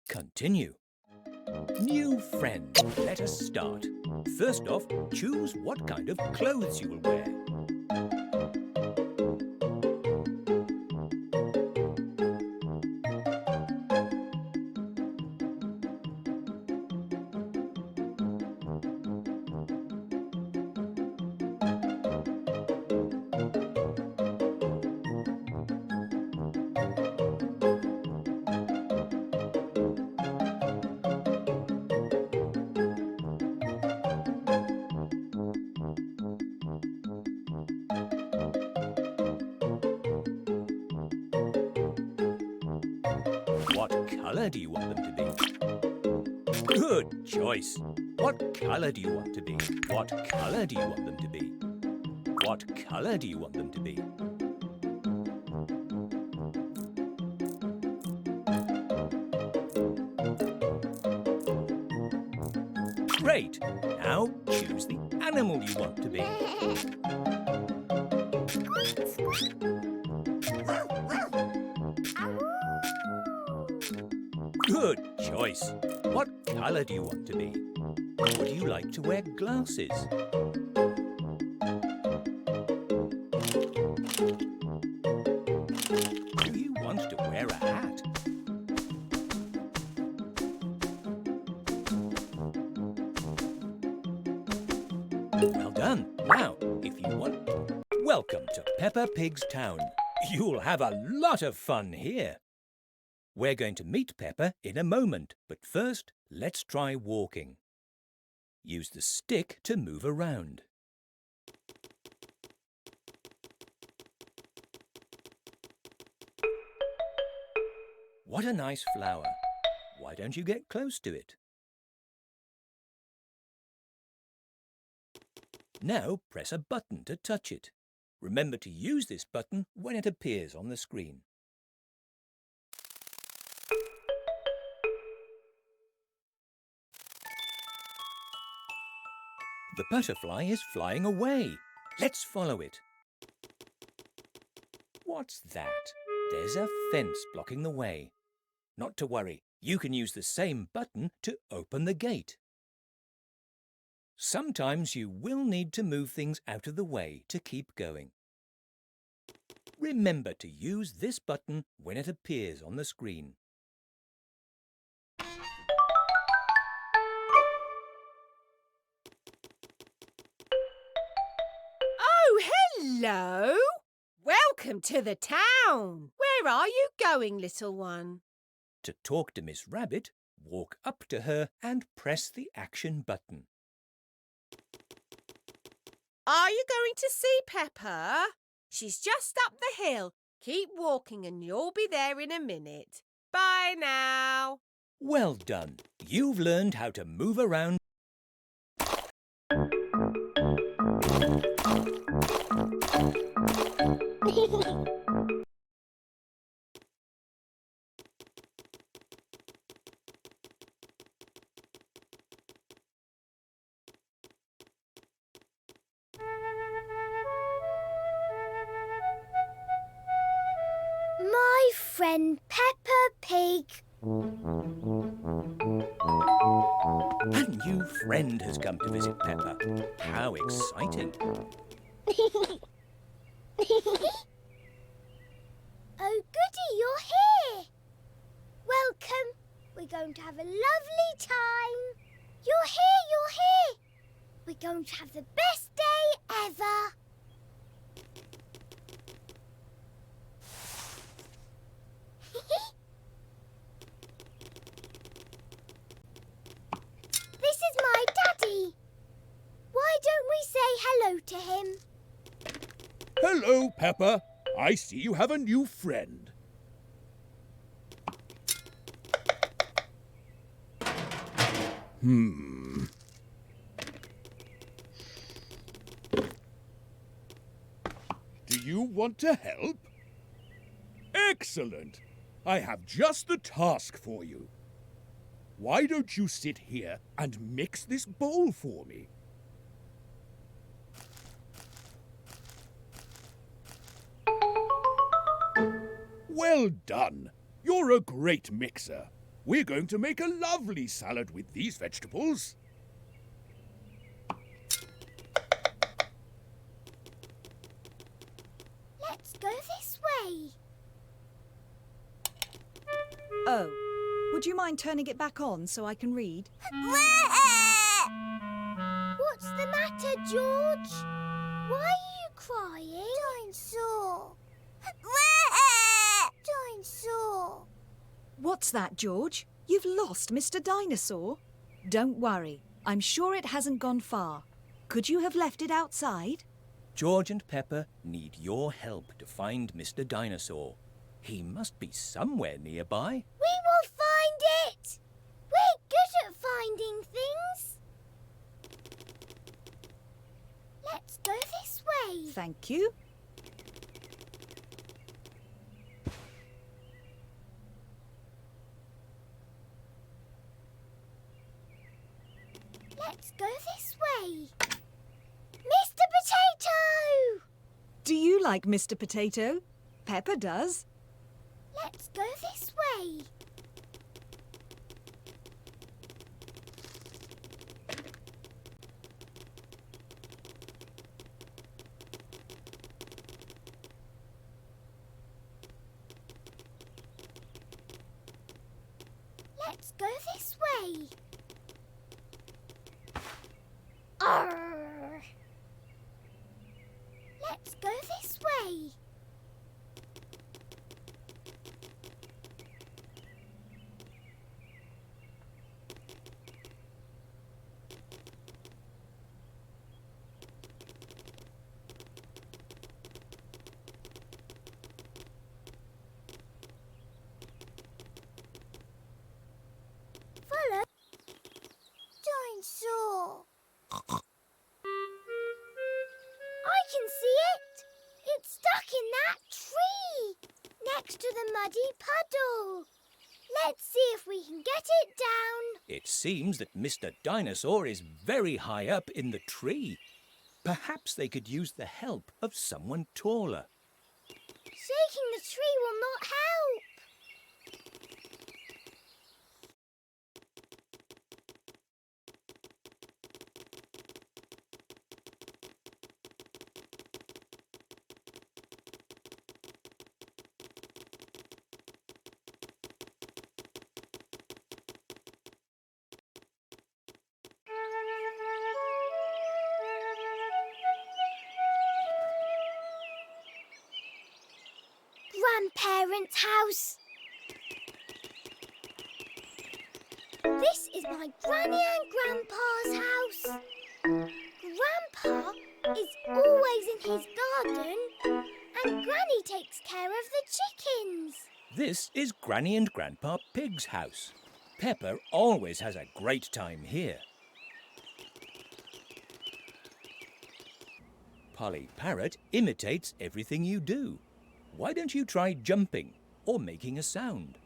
Continue. New friend. Let us start. First off, choose what kind of clothes you will wear. What colour do you want them to be? Good choice. What colour do you want to be? What colour do you want them to be? What colour do you want them to be? Great. Now choose the animal you want to be. Good choice. What colour do you want to be? Would you like to wear glasses? Do you want to wear a hat? Well done. Now, if you want... Welcome to Peppa Pig's town. You'll have a lot of fun here. We're going to meet Peppa in a moment, but first, let's try walking. Use the stick to move around. What a nice flower. Why don't you get close to it? Now press a button to touch it. Remember to use this button when it appears on the screen. The butterfly is flying away. Let's follow it. What's that? There's a fence blocking the way. Not to worry, you can use the same button to open the gate. Sometimes you will need to move things out of the way to keep going. Remember to use this button when it appears on the screen. Oh, hello! Welcome to the town. Where are you going, little one? To talk to Miss Rabbit, walk up to her and press the action button. Are you going to see Peppa? She's just up the hill. Keep walking and you'll be there in a minute. Bye now. Well done. You've learned how to move around. My friend Peppa Pig. A new friend has come to visit Peppa. How exciting. Oh, goody, you're here. Welcome. We're going to have a lovely time. You're here, you're here. We're going to have the best day ever. This is my daddy. Why don't we say hello to him? Hello, Peppa. I see you have a new friend. Do you want to help? Excellent. I have just the task for you. Why don't you sit here and mix this bowl for me? Well done. You're a great mixer. We're going to make a lovely salad with these vegetables. Let's go this way. Oh, would you mind turning it back on so I can read? What's the matter, George? Why are you crying? Dinosaur. Dinosaur. What's that, George? You've lost Mr. Dinosaur? Don't worry. I'm sure it hasn't gone far. Could you have left it outside? George and Peppa need your help to find Mr. Dinosaur. He must be somewhere nearby. We will find it. We're good at finding things. Let's go this way. Thank you. Let's go this way. Mr. Potato! Do you like Mr. Potato? Peppa does. Let's go this way. Let's go this way. Arr! Let's go this way. Follow. Dinosaur. I can see it. It's stuck in that tree, next to the muddy puddle. Let's see if we can get it down. It seems that Mr. Dinosaur is very high up in the tree. Perhaps they could use the help of someone taller. Shaking the tree will not help. Grandparents' house. This is my Granny and Grandpa's house. Grandpa is always in his garden and Granny takes care of the chickens. This is Granny and Grandpa Pig's house. Peppa always has a great time here. Polly Parrot imitates everything you do. Why don't you try jumping or making a sound?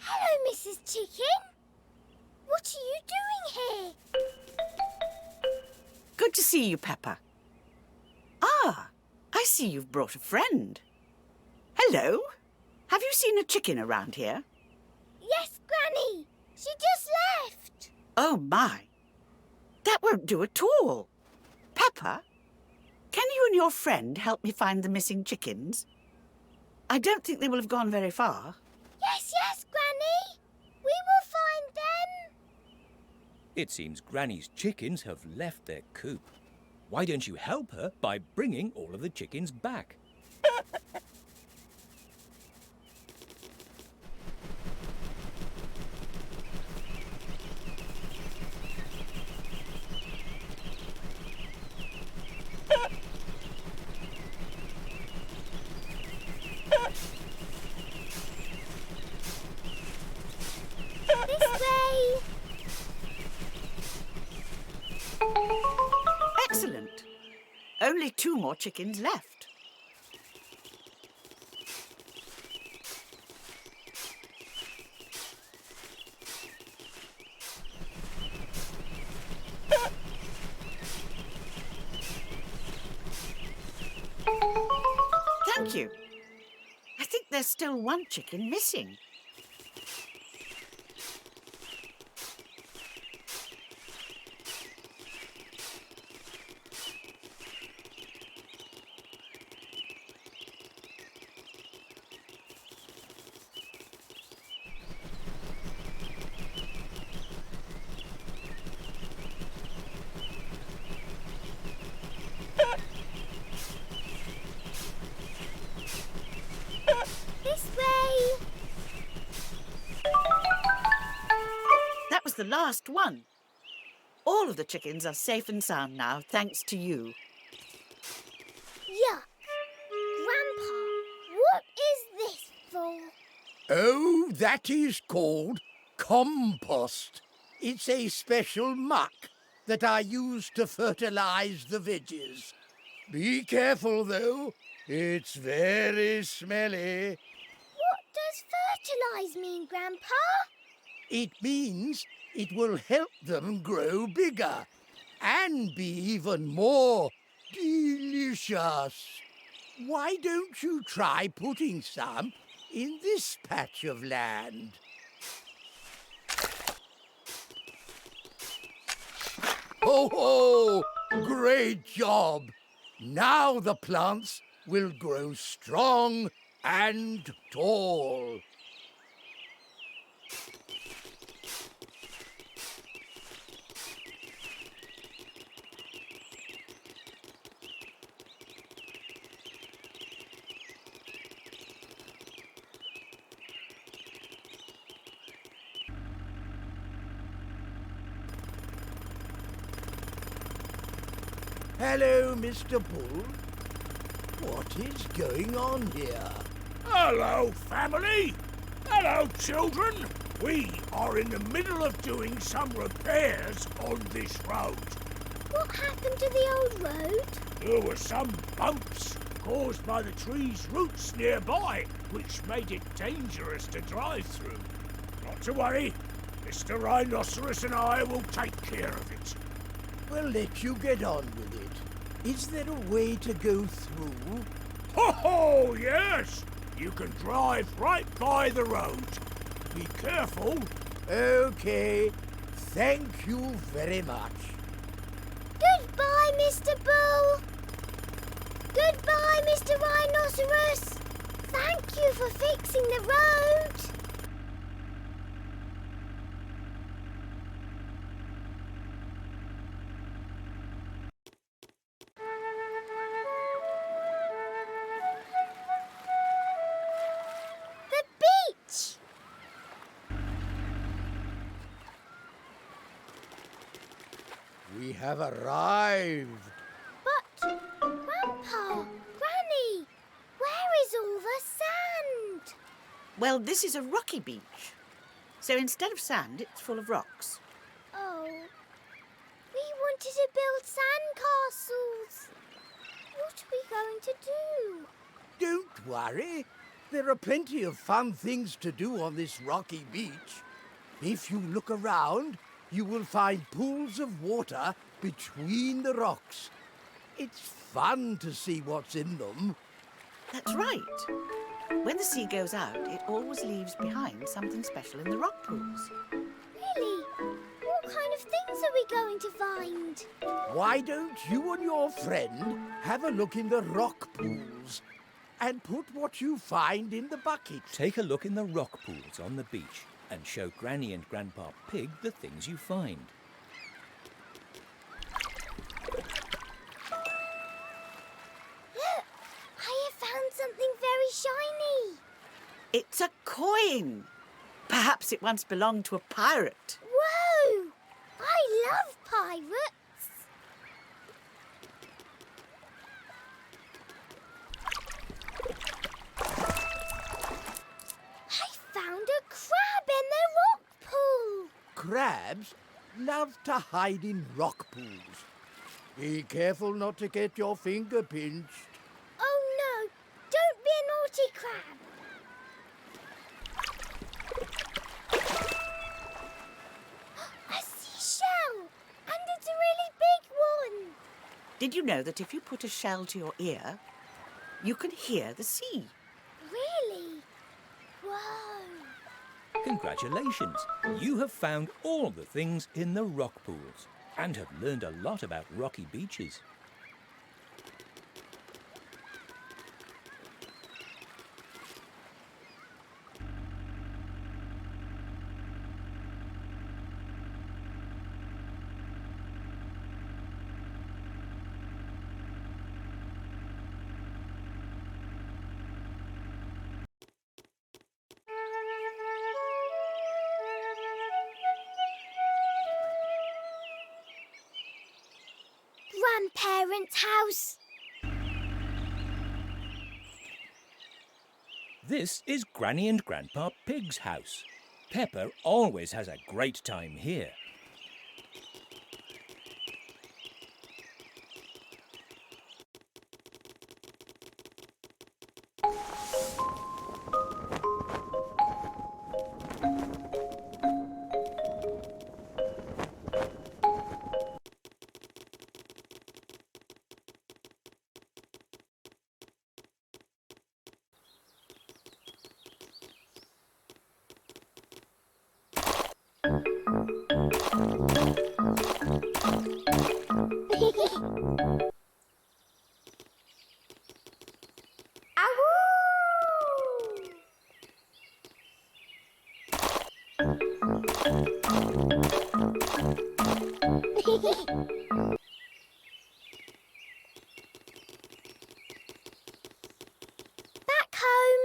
Hello, Mrs. Chicken. What are you doing here? Good to see you, Peppa. Ah, I see you've brought a friend. Hello. Have you seen a chicken around here? Yes, Granny. She just left. Oh, my. That won't do at all. Peppa, can you and your friend help me find the missing chickens? I don't think they will have gone very far. Yes, Granny. We will find them. It seems Granny's chickens have left their coop. Why don't you help her by bringing all of the chickens back? This way. Excellent. Only 2 more chickens left. Thank you. I think there's still one chicken missing. This way. That was the last one. All of the chickens are safe and sound now, thanks to you. Yuck. Grandpa, what is this for? Oh, that is called compost. It's a special muck that I use to fertilise the veggies. Be careful, though. It's very smelly. What does fertilise mean, Grandpa? It means it will help them grow bigger and be even more delicious. Why don't you try putting some in this patch of land? Ho ho! Great job! Now the plants will grow strong and tall. Hello, Mr. Bull. What is going on here? Hello, family. Hello, children. We are in the middle of doing some repairs on this road. What happened to the old road? There were some bumps caused by the tree's roots nearby, which made it dangerous to drive through. Not to worry. Mr. Rhinoceros and I will take care of it. We'll let you get on with it. Is there a way to go through? Ho, yes! You can drive right by the road. Be careful. Okay. Thank you very much. Goodbye, Mr. Bull. Goodbye, Mr. Rhinoceros. Thank you for fixing the road. The beach. We have arrived. But, Grandpa, Granny, where is all the sand? Well, this is a rocky beach. So instead of sand, it's full of rocks. Oh, we wanted to build sandcastles. What are we going to do? Don't worry. There are plenty of fun things to do on this rocky beach. If you look around, you will find pools of water between the rocks. It's fun to see what's in them. That's right. When the sea goes out, it always leaves behind something special in the rock pools. Really? What kind of things are we going to find? Why don't you and your friend have a look in the rock pools and put what you find in the bucket? Take a look in the rock pools on the beach and show Granny and Grandpa Pig the things you find. Look, I have found something very shiny. It's a coin. Perhaps it once belonged to a pirate. Whoa! I love pirates. I found a crab in the rock pool. Crabs love to hide in rock pools. Be careful not to get your finger pinched. Oh no, don't be a naughty crab. A seashell, and it's a really big one. Did you know that if you put a shell to your ear, You can hear the sea. Really? Whoa! Congratulations! You have found all the things in the rock pools and have learned a lot about rocky beaches. Grandparents' house. This is Granny and Grandpa Pig's house. Peppa always has a great time here. Back home.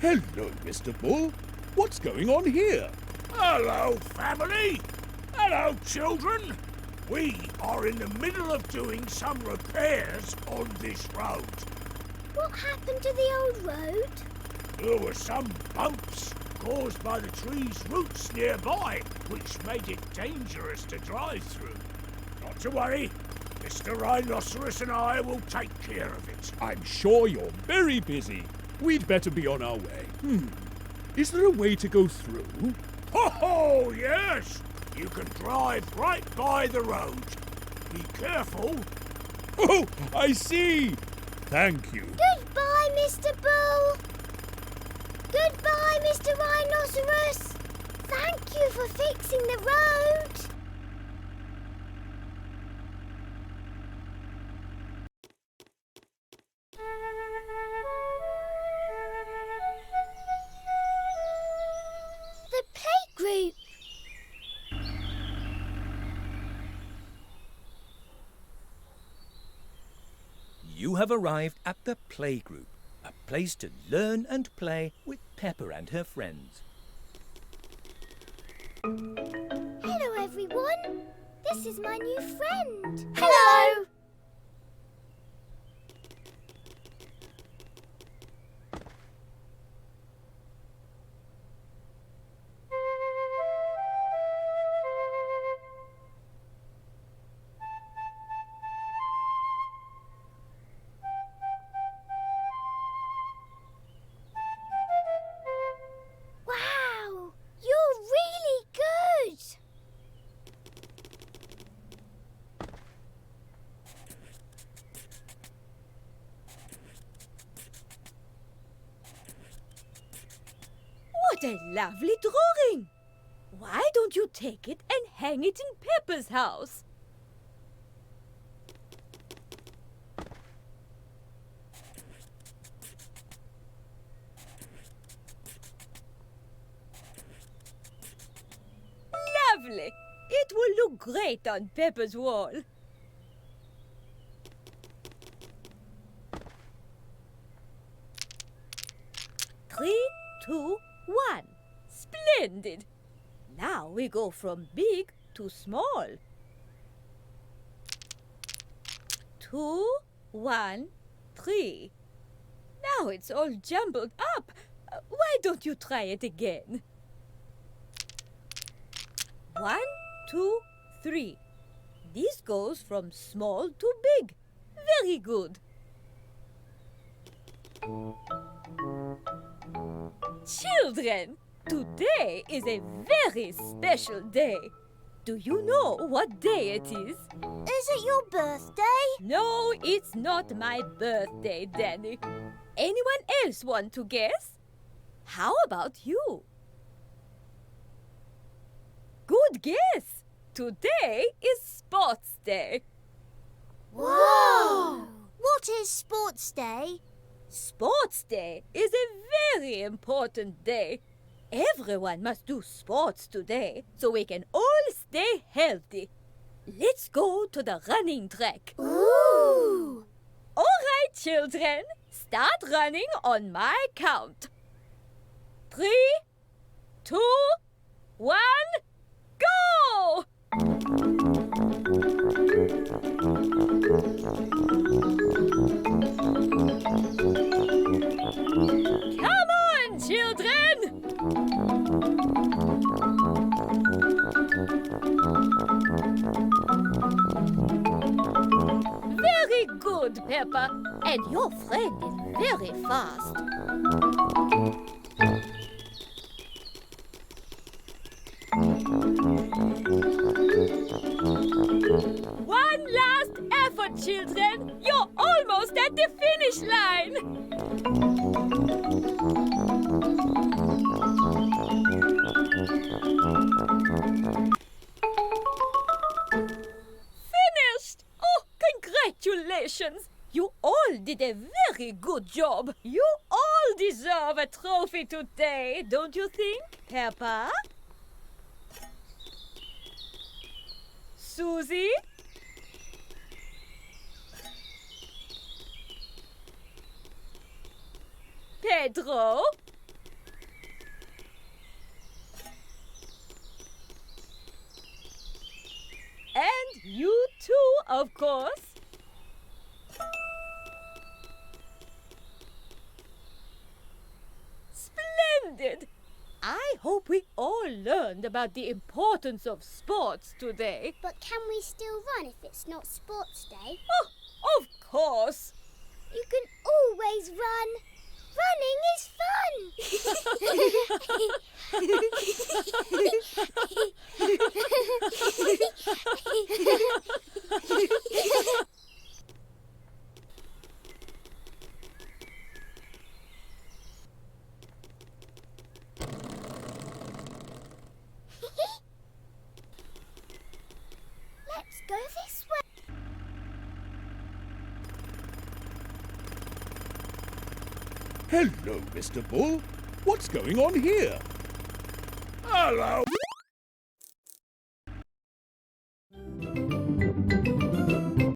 Hello, Mr. Bull. What's going on here? Hello, family. Hello, children. We are in the middle of doing some repairs on this road. What happened to the old road? There were some bumps caused by the tree's roots nearby, which made it dangerous to drive through. Not to worry. Mr. Rhinoceros and I will take care of it. I'm sure you're very busy. We'd better be on our way. Is there a way to go through? Oh, yes! You can drive right by the road. Be careful. Oh, I see. Thank you. Goodbye, Mr. Bull. Goodbye, Mr. Rhinoceros. Thank you for fixing the road. The Playgroup. You have arrived at the Playgroup, a place to learn and play with Peppa and her friends. Hello, everyone. This is my new friend. Hello. Wow, you're really good. What a lovely drawing! Why don't you take it and hang it in Peppa's house? Lovely! It will look great on Peppa's wall. Three, two, one. Splendid! Now we go from big to small. 2, 1, 3. Now it's all jumbled up. Why don't you try it again? 1, 2, 3. This goes from small to big. Very good. Children, Today is a very special day. Do you know what day it is? Is it your birthday? No, it's not my birthday, Danny. Anyone else want to guess? How about you? Good guess. Today is Sports Day. Whoa! What is Sports Day? Sports Day is a very important day. Everyone must do sports today so we can all stay healthy. Let's go to the running track. Ooh! All right, children, start running on my count. 3, 2, 1, go! Come on, children! Very good, Peppa. And your friend is very fast. One last effort, children. You're almost at the finish line. Finished! Oh, congratulations! You all did a very good job. You all deserve a trophy today, don't you think, Peppa? Susie? Pedro? And you too, of course. Splendid! I hope we all learned about the importance of sports today. But can we still run if it's not Sports Day? Oh, of course! You can always run. Running is fun. Let's go this way. Hello, Mr. Bull. What's going on here? Hello.